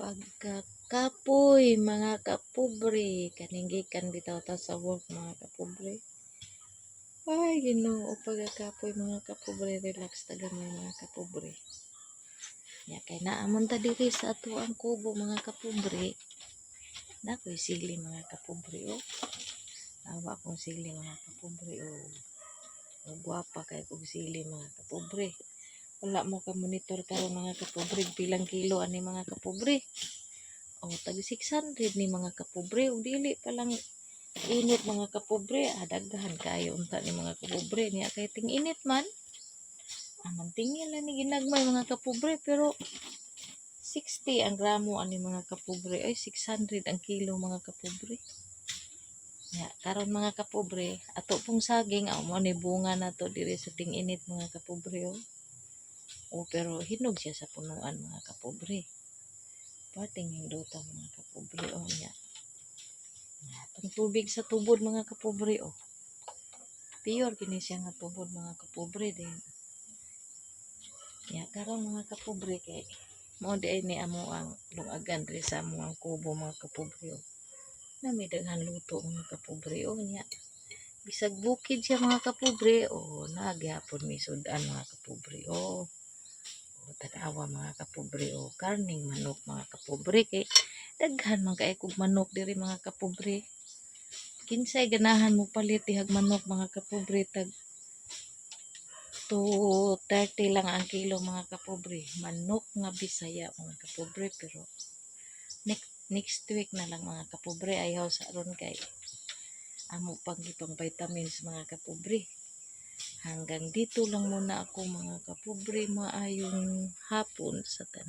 pagkakapoy mga kapobre, kaninggikan bitaw ta sa work mga kapobre. Ay Ginoo, pagkakapoy mga kapobre, relax ta gamay mga kapobre. Ya kay naamon ta diri sa ato ang kubo mga kapobre. Nakoy sili mga kapobre oh. Awa kong sili mga kapobre oh. Gwapa kay kong sili mga kapobre. Wala mo ka monitor karon mga kapobre pilang kilo ani mga kapobre. O tag 600 ni mga kapobre ug dili pa lang init mga kapobre, daghan kayo unta ni mga kapobre niya kay ting init man. Mantingil na ni ginagmay mga kapobre pero 60 ang gramo ani mga kapobre ay 600 ang kilo mga kapobre. Ya, karon mga kapobre, ato pong saging mo ni bunga na to diri sa ting init mga kapobre oh. O pero hinog siya sa punuan mga kapobre. Pating hindutan mga kapobre o niya. Itong tubig sa tubod mga kapobre o. Pure kini siya nga tubod mga kapobre din. Ya karon mga kapobre kay mo di ay ni amo ang lungagan diri sa amo ang kubo mga kapobre o. Nami daghan luto mga kapobre o niya. Bisag bukid siya mga kapobre o nagyapon mi sudan mga kapobre o. Tanawa mga kapobre o karning manok mga kapobre kay daghan man kay kog manok diri mga kapobre. Kinsay ganahan mo palit ihag manok mga kapobre tag 230 lang ang kilo mga kapobre. Manok nga Bisaya mga kapobre pero next week na lang mga kapobre ayaw sa ron kay amo pang itong vitamins mga kapobre. Hanggang dito lang muna ako mga kapobre, maayong hapon sa tanan.